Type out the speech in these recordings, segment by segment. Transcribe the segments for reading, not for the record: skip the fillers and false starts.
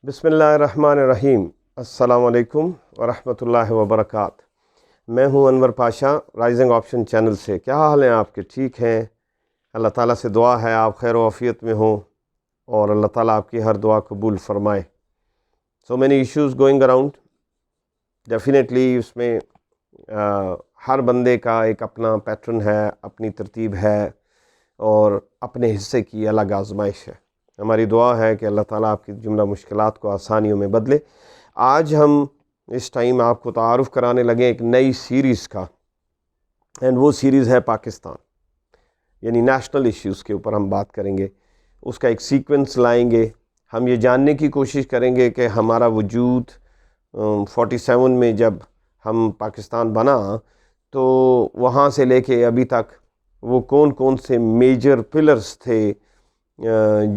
بسم اللہ الرحمن الرحیم۔ السلام علیکم ورحمۃ اللہ وبرکاتہ۔ میں ہوں انور پاشا، رائزنگ آپشن چینل سے۔ کیا حال ہیں آپ کے؟ ٹھیک ہیں؟ اللہ تعالیٰ سے دعا ہے آپ خیر و عافیت میں ہوں اور اللہ تعالیٰ آپ کی ہر دعا قبول فرمائے۔ So many issues going around, definitely اس میں ہر بندے کا ایک اپنا پیٹرن ہے، اپنی ترتیب ہے اور اپنے حصے کی الگ آزمائش ہے۔ ہماری دعا ہے کہ اللہ تعالیٰ آپ کی جملہ مشکلات کو آسانیوں میں بدلے۔ آج ہم اس ٹائم آپ کو تعارف کرانے لگے ایک نئی سیریز کا، اینڈ وہ سیریز ہے پاکستان، یعنی نیشنل ایشوز کے اوپر ہم بات کریں گے۔ اس کا ایک سیکوینس لائیں گے۔ ہم یہ جاننے کی کوشش کریں گے کہ ہمارا وجود 47 میں جب ہم پاکستان بنا تو وہاں سے لے کے ابھی تک وہ کون کون سے میجر پلرز تھے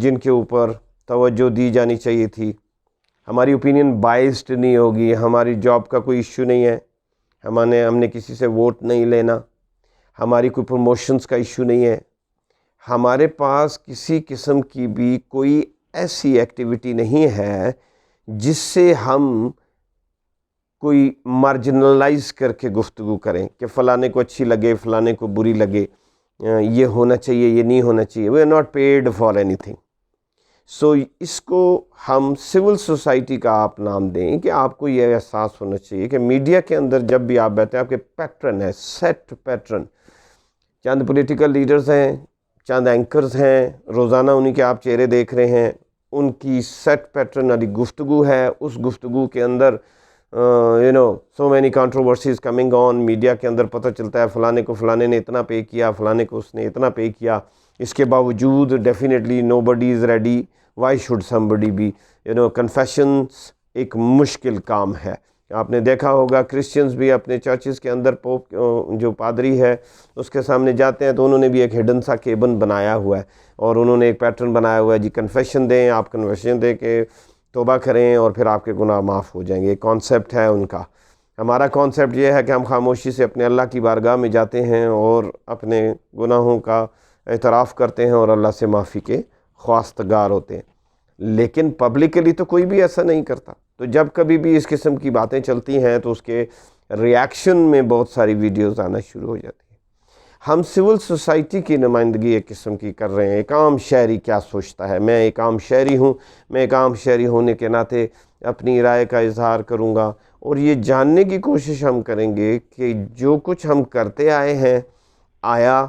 جن کے اوپر توجہ دی جانی چاہیے تھی۔ ہماری اوپینین بائسڈ نہیں ہوگی، ہماری جاب کا کوئی ایشو نہیں ہے، ہم نے کسی سے ووٹ نہیں لینا، ہماری کوئی پروموشنز کا ایشو نہیں ہے، ہمارے پاس کسی قسم کی بھی کوئی ایسی ایکٹیویٹی نہیں ہے جس سے ہم کوئی مارجنلائز کر کے گفتگو کریں کہ فلانے کو اچھی لگے، فلانے کو بری لگے، یہ ہونا چاہیے، یہ نہیں ہونا چاہیے۔ We are not paid for اینی تھنگ۔ سو اس کو ہم سول سوسائٹی کا آپ نام دیں کہ آپ کو یہ احساس ہونا چاہیے کہ میڈیا کے اندر جب بھی آپ بیٹھے ہیں آپ کے پیٹرن ہے، سیٹ پیٹرن۔ چند پولیٹیکل لیڈرز ہیں، چند اینکرز ہیں، روزانہ انہی کے آپ چہرے دیکھ رہے ہیں، ان کی سیٹ پیٹرن والی گفتگو ہے۔ اس گفتگو کے اندر so many controversies coming on. Media کے اندر پتہ چلتا ہے فلانے نے اتنا پے کیا، فلانے کو اس نے اتنا پے کیا۔ اس کے باوجود definitely nobody is ready, why should somebody be? Confessions ایک مشکل کام ہے۔ آپ نے دیکھا ہوگا کرسچنز بھی اپنے چرچز کے اندر پوپ جو پادری ہے اس کے سامنے جاتے ہیں تو انہوں نے بھی ایک ہڈن سا کیبن بنایا ہوا ہے اور انہوں نے ایک پیٹرن بنایا ہوا ہے، جی کنفیشن دیں، آپ کنفیشن دیں کہ توبہ کریں اور پھر آپ کے گناہ معاف ہو جائیں گے۔ ایک کانسیپٹ ہے ان کا۔ ہمارا کانسیپٹ یہ ہے کہ ہم خاموشی سے اپنے اللہ کی بارگاہ میں جاتے ہیں اور اپنے گناہوں کا اعتراف کرتے ہیں اور اللہ سے معافی کے خواستگار ہوتے ہیں، لیکن پبلکلی تو کوئی بھی ایسا نہیں کرتا۔ تو جب کبھی بھی اس قسم کی باتیں چلتی ہیں تو اس کے ریاکشن میں بہت ساری ویڈیوز آنا شروع ہو جاتی ہیں۔ ہم سول سوسائٹی کی نمائندگی ایک قسم کی کر رہے ہیں۔ ایک عام شہری کیا سوچتا ہے؟ میں ایک عام شہری ہوں، میں ایک عام شہری ہونے کے ناطے اپنی رائے کا اظہار کروں گا اور یہ جاننے کی کوشش ہم کریں گے کہ جو کچھ ہم کرتے آئے ہیں آیا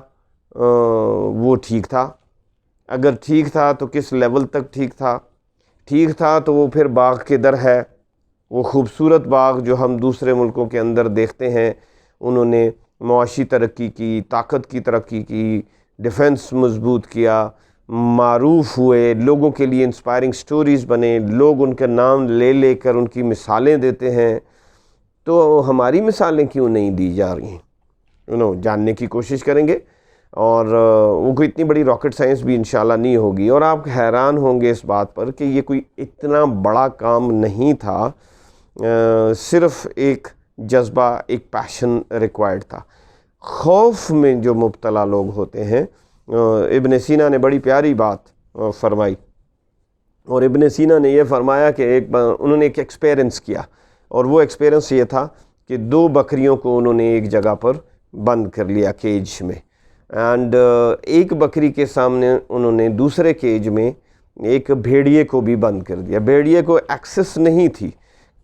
وہ ٹھیک تھا؟ اگر ٹھیک تھا تو کس لیول تک ٹھیک تھا؟ ٹھیک تھا تو وہ پھر باغ کے در ہے، وہ خوبصورت باغ جو ہم دوسرے ملکوں کے اندر دیکھتے ہیں۔ انہوں نے معاشی ترقی کی، طاقت کی ترقی کی، ڈیفنس مضبوط کیا، معروف ہوئے، لوگوں کے لیے انسپائرنگ سٹوریز بنے، لوگ ان کا نام لے لے کر ان کی مثالیں دیتے ہیں۔ تو ہماری مثالیں کیوں نہیں دی جا رہی ہیں؟ جاننے کی کوشش کریں گے اور وہ کوئی اتنی بڑی راکٹ سائنس بھی انشاءاللہ نہیں ہوگی، اور آپ حیران ہوں گے اس بات پر کہ یہ کوئی اتنا بڑا کام نہیں تھا، صرف ایک جذبہ، ایک پیشن ریکوائرڈ تھا۔ خوف میں جو مبتلا لوگ ہوتے ہیں، ابن سینا نے بڑی پیاری بات فرمائی، اور ابن سینا نے یہ فرمایا کہ انہوں نے ایک ایکسپیرنس کیا، اور وہ ایکسپیرنس یہ تھا کہ 2 بکریوں کو انہوں نے ایک جگہ پر بند کر لیا کیج میں، اینڈ ایک بکری کے سامنے انہوں نے دوسرے کیج میں ایک بھیڑیے کو بھی بند کر دیا۔ بھیڑیے کو ایکسس نہیں تھی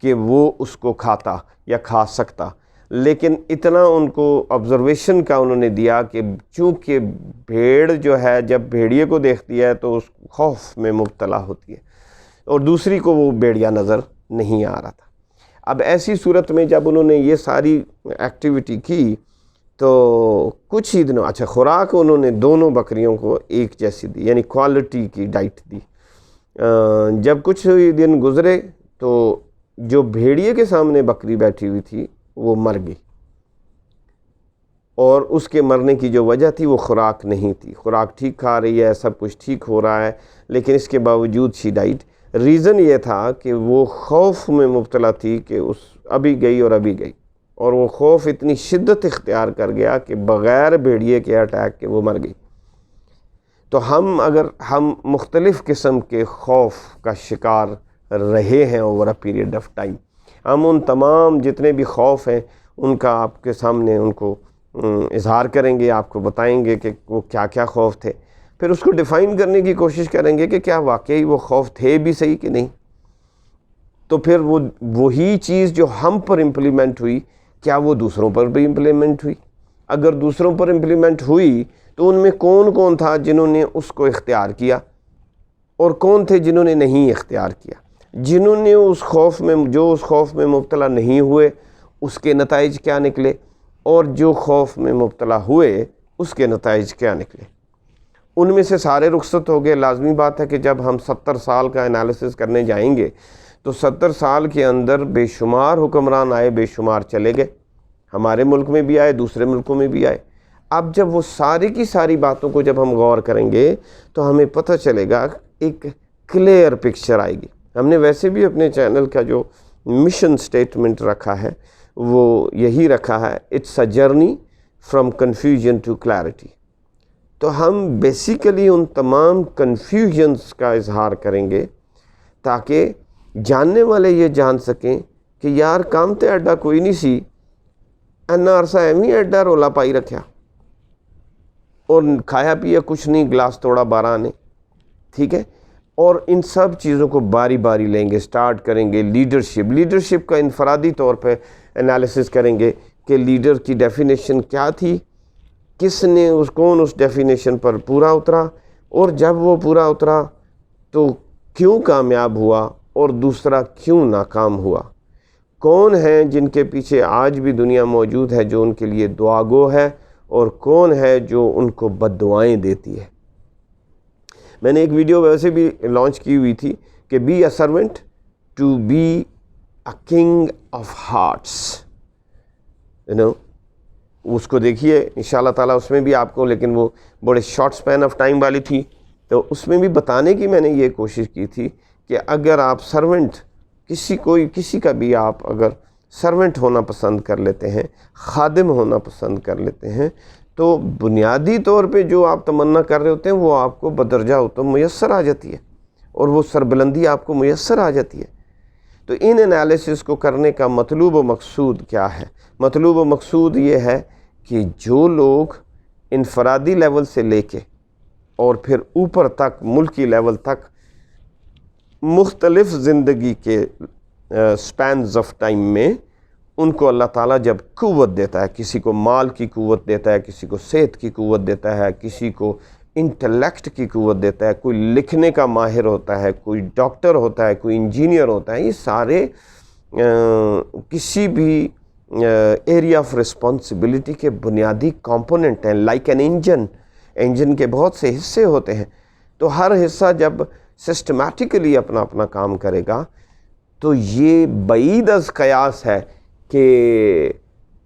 کہ وہ اس کو کھاتا یا کھا سکتا، لیکن اتنا ان کو آبزرویشن کا انہوں نے دیا کہ چونکہ بھیڑ جو ہے جب بھیڑیے کو دیکھتی ہے تو اس خوف میں مبتلا ہوتی ہے، اور دوسری کو وہ بھیڑیا نظر نہیں آ رہا تھا۔ اب ایسی صورت میں جب انہوں نے یہ ساری ایکٹیویٹی کی تو کچھ ہی دنوں، خوراک انہوں نے دونوں بکریوں کو ایک جیسی دی، یعنی کوالٹی کی ڈائٹ دی۔ جب کچھ ہی دن گزرے تو جو بھیڑیے کے سامنے بکری بیٹھی ہوئی تھی وہ مر گئی، اور اس کے مرنے کی جو وجہ تھی وہ خوراک نہیں تھی۔ خوراک ٹھیک کھا رہی ہے، سب کچھ ٹھیک ہو رہا ہے، لیکن اس کے باوجود شی ڈائٹ۔ ریزن یہ تھا کہ وہ خوف میں مبتلا تھی کہ ابھی گئی اور ابھی گئی، اور وہ خوف اتنی شدت اختیار کر گیا کہ بغیر بھیڑیے کے اٹیک کے وہ مر گئی۔ تو اگر ہم مختلف قسم کے خوف کا شکار رہے ہیں over a period of time. ہم ان تمام جتنے بھی خوف ہیں ان کا آپ کے سامنے ان کو اظہار کریں گے، آپ کو بتائیں گے کہ وہ کیا کیا خوف تھے، پھر اس کو ڈیفائن کرنے کی کوشش کریں گے کہ کیا واقعی وہ خوف تھے بھی صحیح کہ نہیں. تو پھر وہی چیز جو ہم پر امپلیمنٹ ہوئی کیا وہ دوسروں پر بھی امپلیمنٹ ہوئی؟ اگر دوسروں پر امپلیمنٹ ہوئی تو ان میں کون کون تھا جنہوں نے اس کو اختیار کیا اور کون تھے جنہوں نے نہیں اختیار کیا؟ جنہوں نے اس خوف میں مبتلا نہیں ہوئے اس کے نتائج کیا نکلے، اور جو خوف میں مبتلا ہوئے اس کے نتائج کیا نکلے؟ ان میں سے سارے رخصت ہو گئے. لازمی بات ہے کہ جب ہم 70 سال کا انالیسس کرنے جائیں گے تو 70 سال کے اندر بے شمار حکمران آئے، بے شمار چلے گئے، ہمارے ملک میں بھی آئے، دوسرے ملکوں میں بھی آئے. اب جب وہ ساری کی ساری باتوں کو جب ہم غور کریں گے تو ہمیں پتہ چلے گا، ایک کلیئر پکچر آئے گی. ہم نے ویسے بھی اپنے چینل کا جو مشن سٹیٹمنٹ رکھا ہے وہ یہی رکھا ہے، it's a journey from confusion to clarity. تو ہم بیسیکلی ان تمام کنفیوژنس کا اظہار کریں گے تاکہ جاننے والے یہ جان سکیں کہ یار کام تے ایڈا کوئی نہیں سی، اینا عرصہ ایویں ایڈا رولا پائی رکھیا اور کھایا پیا کچھ نہیں، گلاس توڑا 12 نے. ٹھیک ہے، اور ان سب چیزوں کو باری باری لیں گے. سٹارٹ کریں گے لیڈرشپ کا انفرادی طور پہ انالیسس کریں گے کہ لیڈر کی ڈیفینیشن کیا تھی، کون اس ڈیفینیشن پر پورا اترا، اور جب وہ پورا اترا تو کیوں کامیاب ہوا اور دوسرا کیوں ناکام ہوا. کون ہیں جن کے پیچھے آج بھی دنیا موجود ہے جو ان کے لیے دعا گو ہے، اور کون ہے جو ان کو بد دعائیں دیتی ہے. میں نے ایک ویڈیو ویسے بھی لانچ کی ہوئی تھی کہ be a servant to be a king of hearts. اس کو دیکھیے انشاءاللہ تعالیٰ. اس میں بھی آپ کو، لیکن وہ بڑے شارٹ سپین آف ٹائم والی تھی، تو اس میں بھی بتانے کی میں نے یہ کوشش کی تھی کہ اگر آپ سرونٹ کسی کا بھی آپ اگر سرونٹ ہونا پسند کر لیتے ہیں، خادم ہونا پسند کر لیتے ہیں، تو بنیادی طور پہ جو آپ تمنا کر رہے ہوتے ہیں وہ آپ کو بدرجہ ہوتا میسر آ جاتی ہے، اور وہ سربلندی آپ کو میسر آ جاتی ہے. تو ان انالیسس کو کرنے کا مطلوب و مقصود کیا ہے؟ مطلوب و مقصود یہ ہے کہ جو لوگ انفرادی لیول سے لے کے اور پھر اوپر تک ملکی لیول تک مختلف زندگی کے سپینز آف ٹائم میں ان کو اللہ تعالیٰ جب قوت دیتا ہے، کسی کو مال کی قوت دیتا ہے، کسی کو صحت کی قوت دیتا ہے، کسی کو انٹلیکٹ کی قوت دیتا ہے، کوئی لکھنے کا ماہر ہوتا ہے، کوئی ڈاکٹر ہوتا ہے، کوئی انجینئر ہوتا ہے. یہ سارے کسی بھی ایریا آف رسپانسبلٹی کے بنیادی کمپوننٹ ہیں. لائک این انجن کے بہت سے حصے ہوتے ہیں، تو ہر حصہ جب سسٹمیٹیکلی اپنا اپنا کام کرے گا تو یہ بعید از قیاس ہے کہ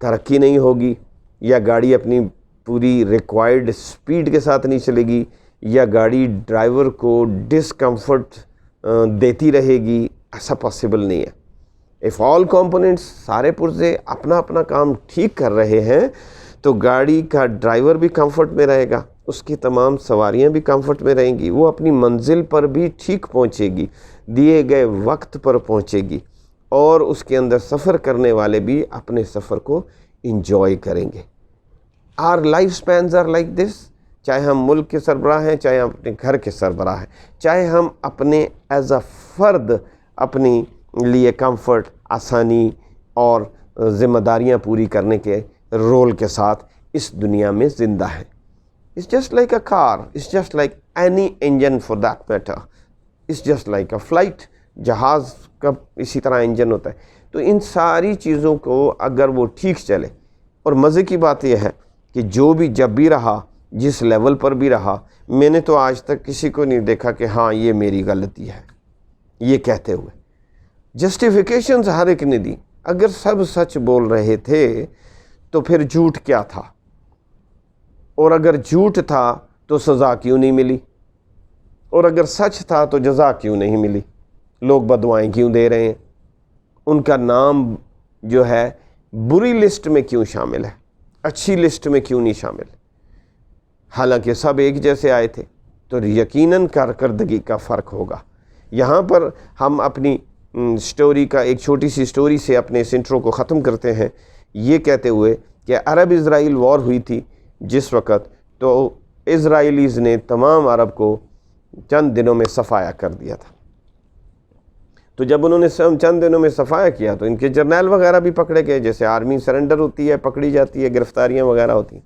ترقی نہیں ہوگی، یا گاڑی اپنی پوری ریکوائرڈ سپیڈ کے ساتھ نہیں چلے گی، یا گاڑی ڈرائیور کو ڈسکمفرٹ دیتی رہے گی. ایسا پاسبل نہیں ہے. اف آل کمپوننٹس، سارے پرزے اپنا اپنا کام ٹھیک کر رہے ہیں تو گاڑی کا ڈرائیور بھی کمفرٹ میں رہے گا، اس کی تمام سواریاں بھی کمفرٹ میں رہیں گی، وہ اپنی منزل پر بھی ٹھیک پہنچے گی، دیے گئے وقت پر پہنچے گی، اور اس کے اندر سفر کرنے والے بھی اپنے سفر کو انجوائے کریں گے. Our life spans are like this. چاہے ہم ملک کے سربراہ ہیں، چاہے ہم اپنے گھر کے سربراہ ہیں، چاہے ہم اپنے ایز اے فرد اپنی لیے کمفرٹ، آسانی اور ذمہ داریاں پوری کرنے کے رول کے ساتھ اس دنیا میں زندہ ہیں. It's just like a car. It's just like any engine for that matter. It's just like a flight. جہاز کا اسی طرح انجن ہوتا ہے. تو ان ساری چیزوں کو اگر وہ ٹھیک چلے، اور مزے کی بات یہ ہے کہ جو بھی جب بھی رہا، جس لیول پر بھی رہا، میں نے تو آج تک کسی کو نہیں دیکھا کہ ہاں یہ میری غلطی ہے یہ کہتے ہوئے. جسٹیفیکیشنز ہر ایک نے دی. اگر سب سچ بول رہے تھے تو پھر جھوٹ کیا تھا؟ اور اگر جھوٹ تھا تو سزا کیوں نہیں ملی؟ اور اگر سچ تھا تو جزا کیوں نہیں ملی؟ لوگ بددعائیں کیوں دے رہے ہیں؟ ان کا نام جو ہے بری لسٹ میں کیوں شامل ہے، اچھی لسٹ میں کیوں نہیں شامل؟ حالانکہ سب ایک جیسے آئے تھے. تو یقیناً کارکردگی کا فرق ہوگا. یہاں پر ہم اپنی سٹوری کا ایک چھوٹی سی سٹوری سے اپنے اس انٹرو کو ختم کرتے ہیں، یہ کہتے ہوئے کہ عرب اسرائیل وار ہوئی تھی جس وقت، تو اسرائیلیز نے تمام عرب کو چند دنوں میں صفایا کر دیا تھا۔ تو جب انہوں نے چند دنوں میں صفایا کیا تو ان کے جرنیل وغیرہ بھی پکڑے گئے، جیسے آرمی سرنڈر ہوتی ہے، پکڑی جاتی ہے، گرفتاریاں وغیرہ ہوتی ہیں۔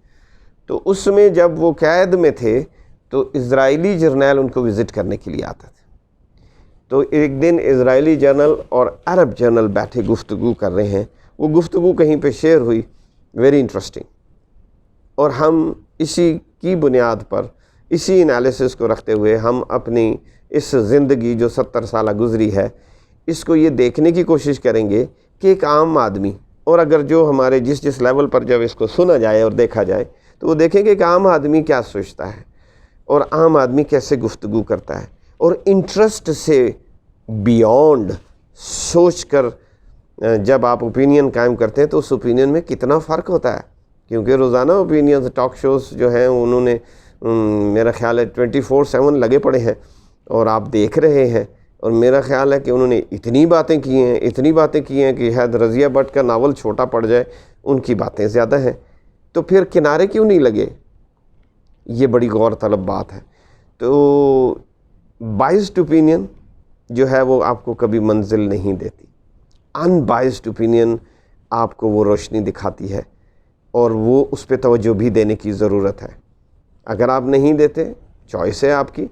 تو اس میں جب وہ قید میں تھے تو اسرائیلی جرنیل ان کو وزٹ کرنے کے لیے آتے تھے۔ تو ایک دن اسرائیلی جرنل اور عرب جرنل بیٹھے گفتگو کر رہے ہیں، وہ گفتگو کہیں پہ شیئر ہوئی، ویری انٹرسٹنگ، اور ہم اسی کی بنیاد پر، اسی انالیسس کو رکھتے ہوئے ہم اپنی اس زندگی جو 70 سالہ گزری ہے، اس کو یہ دیکھنے کی کوشش کریں گے کہ ایک عام آدمی، اور اگر جو ہمارے جس لیول پر جب اس کو سنا جائے اور دیکھا جائے تو وہ دیکھیں کہ ایک عام آدمی کیا سوچتا ہے اور عام آدمی کیسے گفتگو کرتا ہے، اور انٹرسٹ سے بیونڈ سوچ کر جب آپ اوپینین قائم کرتے ہیں تو اس اوپینین میں کتنا فرق ہوتا ہے، کیونکہ روزانہ اوپینینز ٹاک شوز جو ہیں انہوں نے میرا خیال ہے 24/7 لگے پڑے ہیں اور آپ دیکھ رہے ہیں، اور میرا خیال ہے کہ انہوں نے اتنی باتیں کی ہیں کہ شاید رضیہ بٹ کا ناول چھوٹا پڑ جائے، ان کی باتیں زیادہ ہیں، تو پھر کنارے کیوں نہیں لگے؟ یہ بڑی غور طلب بات ہے۔ تو بائسڈ اوپینین جو ہے وہ آپ کو کبھی منزل نہیں دیتی، ان بائسڈ اوپینین آپ کو وہ روشنی دکھاتی ہے، اور وہ اس پہ توجہ بھی دینے کی ضرورت ہے۔ اگر آپ نہیں دیتے، چوائس ہے آپ کی،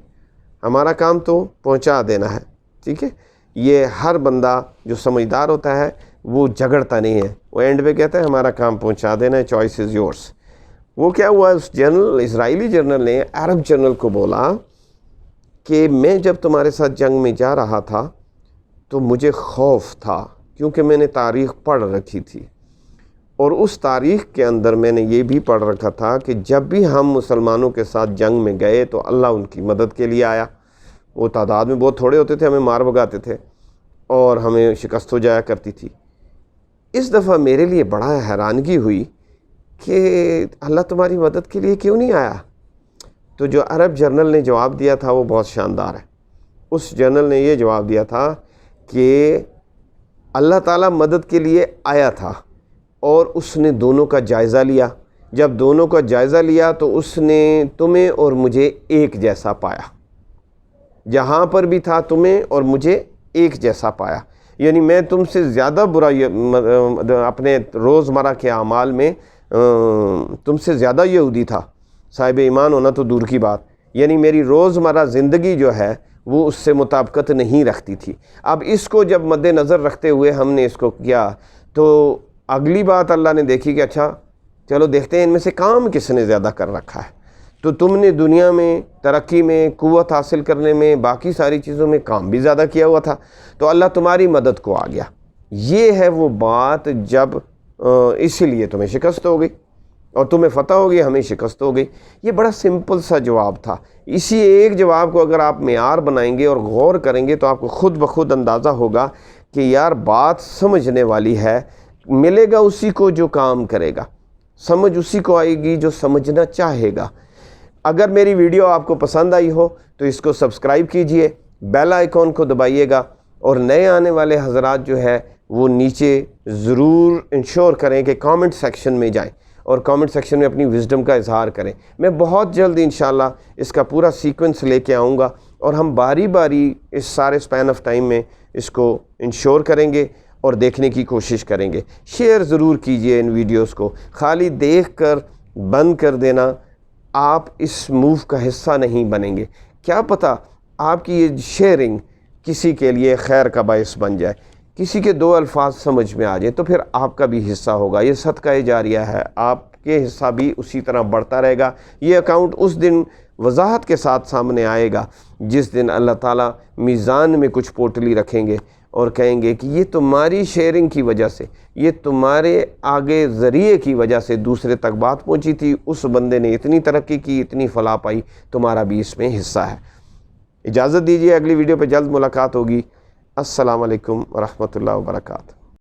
ہمارا کام تو پہنچا دینا ہے، ٹھیک ہے۔ یہ ہر بندہ جو سمجھدار ہوتا ہے وہ جھگڑتا نہیں ہے، وہ اینڈ پہ کہتا ہے ہمارا کام پہنچا دینا ہے، چوائس از یورس۔ وہ کیا ہوا، اس جنرل، اسرائیلی جنرل نے عرب جنرل کو بولا کہ میں جب تمہارے ساتھ جنگ میں جا رہا تھا تو مجھے خوف تھا، کیونکہ میں نے تاریخ پڑھ رکھی تھی، اور اس تاریخ کے اندر میں نے یہ بھی پڑھ رکھا تھا کہ جب بھی ہم مسلمانوں کے ساتھ جنگ میں گئے تو اللہ ان کی مدد کے لیے آیا۔ وہ تعداد میں بہت تھوڑے ہوتے تھے، ہمیں مار بھگاتے تھے اور ہمیں شکست ہو جایا کرتی تھی۔ اس دفعہ میرے لیے بڑا حیرانگی ہوئی کہ اللہ تمہاری مدد کے لیے کیوں نہیں آیا؟ تو جو عرب جرنل نے جواب دیا تھا وہ بہت شاندار ہے۔ اس جرنل نے یہ جواب دیا تھا کہ اللہ تعالیٰ مدد کے لیے آیا تھا، اور اس نے دونوں کا جائزہ لیا۔ جب دونوں کا جائزہ لیا تو اس نے تمہیں اور مجھے ایک جیسا پایا، جہاں پر بھی تھا تمہیں اور مجھے ایک جیسا پایا، یعنی میں تم سے زیادہ برا اپنے روزمرہ کے اعمال میں تم سے زیادہ یہودی تھا، صاحب ایمان ہونا تو دور کی بات، یعنی میری روزمرہ زندگی جو ہے وہ اس سے مطابقت نہیں رکھتی تھی۔ اب اس کو جب مد نظر رکھتے ہوئے ہم نے اس کو کیا، تو اگلی بات اللہ نے دیکھی کہ اچھا چلو دیکھتے ہیں ان میں سے کام کس نے زیادہ کر رکھا ہے۔ تو تم نے دنیا میں ترقی میں، قوت حاصل کرنے میں، باقی ساری چیزوں میں کام بھی زیادہ کیا ہوا تھا، تو اللہ تمہاری مدد کو آ گیا۔ یہ ہے وہ بات جب اسی لیے تمہیں شکست ہو گئی اور تمہیں فتح ہو گئی، ہمیں شکست ہو گئی۔ یہ بڑا سمپل سا جواب تھا۔ اسی ایک جواب کو اگر آپ معیار بنائیں گے اور غور کریں گے تو آپ کو خود بخود اندازہ ہوگا کہ یار بات سمجھنے والی ہے، ملے گا اسی کو جو کام کرے گا، سمجھ اسی کو آئے گی جو سمجھنا چاہے گا۔ اگر میری ویڈیو آپ کو پسند آئی ہو تو اس کو سبسکرائب کیجئے، بیل آئیکن کو دبائیے گا، اور نئے آنے والے حضرات جو ہے وہ نیچے ضرور انشور کریں کہ کامنٹ سیکشن میں جائیں اور کامنٹ سیکشن میں اپنی وزڈم کا اظہار کریں۔ میں بہت جلد انشاءاللہ اس کا پورا سیکوینس لے کے آؤں گا، اور ہم باری باری اس سارے سپین آف ٹائم میں اس کو انشور کریں گے اور دیکھنے کی کوشش کریں گے۔ شیئر ضرور کیجئے ان ویڈیوز کو، خالی دیکھ کر بند کر دینا آپ اس موو کا حصہ نہیں بنیں گے۔ کیا پتہ آپ کی یہ شیئرنگ کسی کے لیے خیر کا باعث بن جائے، کسی کے دو الفاظ سمجھ میں آ جائے تو پھر آپ کا بھی حصہ ہوگا۔ یہ صدقہ جاریہ ہے، آپ کے حصہ بھی اسی طرح بڑھتا رہے گا۔ یہ اکاؤنٹ اس دن وضاحت کے ساتھ سامنے آئے گا جس دن اللہ تعالیٰ میزان میں کچھ پوٹلی رکھیں گے اور کہیں گے کہ یہ تمہاری شیئرنگ کی وجہ سے، یہ تمہارے آگے ذریعے کی وجہ سے دوسرے تک بات پہنچی تھی، اس بندے نے اتنی ترقی کی، اتنی فلاح پائی، تمہارا بھی اس میں حصہ ہے۔ اجازت دیجیے، اگلی ویڈیو پہ جلد ملاقات ہوگی۔ السلام علیکم ورحمۃ اللہ وبرکاتہ۔